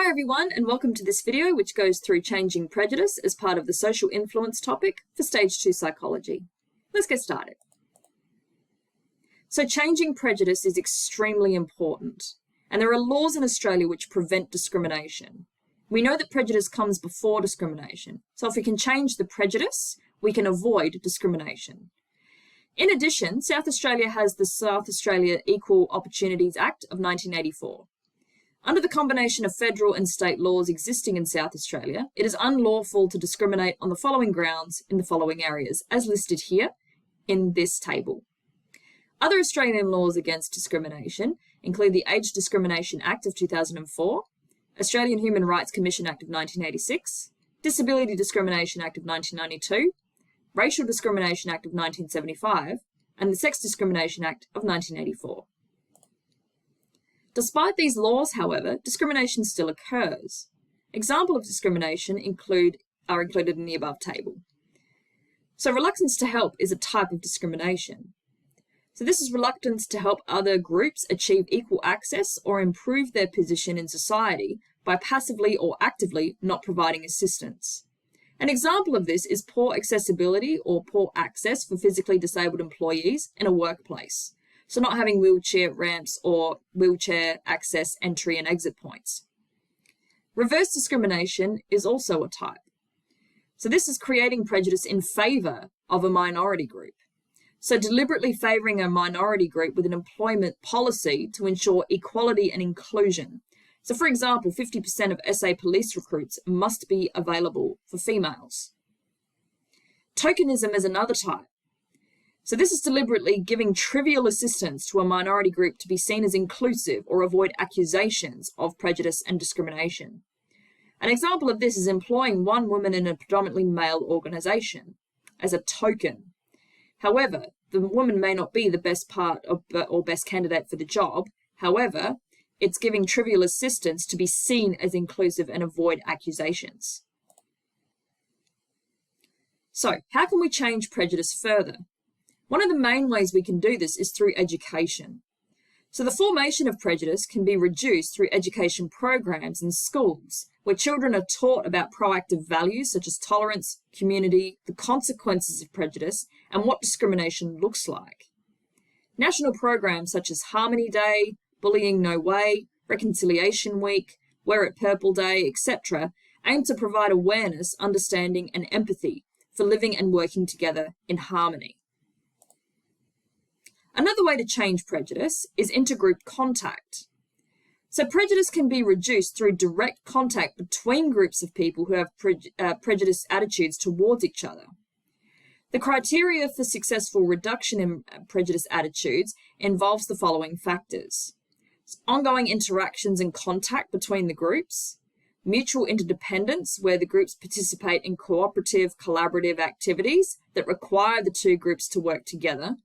Hi everyone, and welcome to this video which goes through changing prejudice as part of the social influence topic for Stage 2 psychology. Let's get started. So changing prejudice is extremely important, and there are laws in Australia which prevent discrimination. We know that prejudice comes before discrimination, so if we can change the prejudice, we can avoid discrimination. In addition, South Australia has the South Australia Equal Opportunities Act of 1984. Under the combination of federal and state laws existing in South Australia, it is unlawful to discriminate on the following grounds in the following areas, as listed here in this table. Other Australian laws against discrimination include the Age Discrimination Act of 2004, Australian Human Rights Commission Act of 1986, Disability Discrimination Act of 1992, Racial Discrimination Act of 1975, and the Sex Discrimination Act of 1984. Despite these laws, however, discrimination still occurs. Examples of discrimination are included in the above table. So reluctance to help is a type of discrimination. So this is reluctance to help other groups achieve equal access or improve their position in society by passively or actively not providing assistance. An example of this is poor accessibility or poor access for physically disabled employees in a workplace. So not having wheelchair ramps or wheelchair access entry and exit points. Reverse discrimination is also a type. So this is creating prejudice in favour of a minority group. So deliberately favouring a minority group with an employment policy to ensure equality and inclusion. So for example, 50% of SA police recruits must be available for females. Tokenism is another type. So this is deliberately giving trivial assistance to a minority group to be seen as inclusive or avoid accusations of prejudice and discrimination. An example of this is employing one woman in a predominantly male organisation as a token. However, the woman may not be the best part of, or best candidate for the job. However, it's giving trivial assistance to be seen as inclusive and avoid accusations. So, how can we change prejudice further? One of the main ways we can do this is through education. So the formation of prejudice can be reduced through education programs in schools, where children are taught about proactive values such as tolerance, community, the consequences of prejudice, and what discrimination looks like. National programs such as Harmony Day, Bullying No Way, Reconciliation Week, Wear It Purple Day, etc. aim to provide awareness, understanding, and empathy for living and working together in harmony. Another way to change prejudice is intergroup contact. So prejudice can be reduced through direct contact between groups of people who have prejudiced attitudes towards each other. The criteria for successful reduction in prejudice attitudes involves the following factors: ongoing interactions and contact between the groups, mutual interdependence, where the groups participate in cooperative, collaborative activities that require the two groups to work together,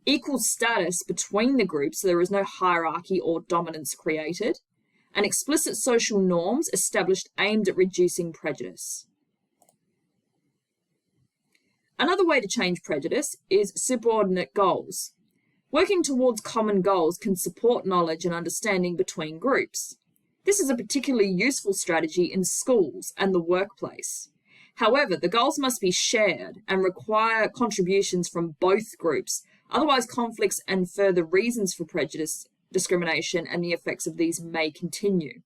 equal status between the groups so there is no hierarchy or dominance created, and explicit social norms established aimed at reducing prejudice. Another way to change prejudice is subordinate goals. Working towards common goals can support knowledge and understanding between groups. This is a particularly useful strategy in schools and the workplace. However, the goals must be shared and require contributions from both groups. Otherwise, conflicts and further reasons for prejudice, discrimination, and the effects of these may continue.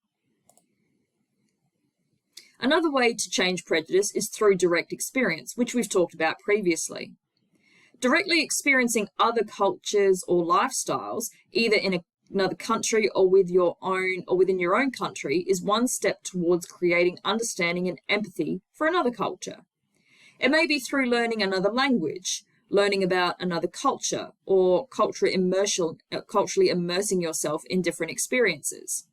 Another way to change prejudice is through direct experience, which we've talked about previously. Directly experiencing other cultures or lifestyles, either in another country or within your own country, is one step towards creating understanding and empathy for another culture. It may be through learning another language, learning about another culture, or culturally immersing yourself in different experiences.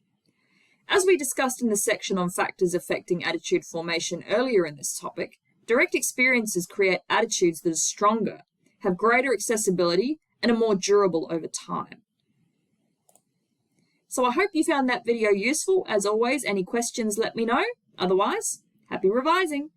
As we discussed in the section on factors affecting attitude formation earlier in this topic, direct experiences create attitudes that are stronger, have greater accessibility, and are more durable over time. So I hope you found that video useful. As always, any questions, let me know. Otherwise, happy revising.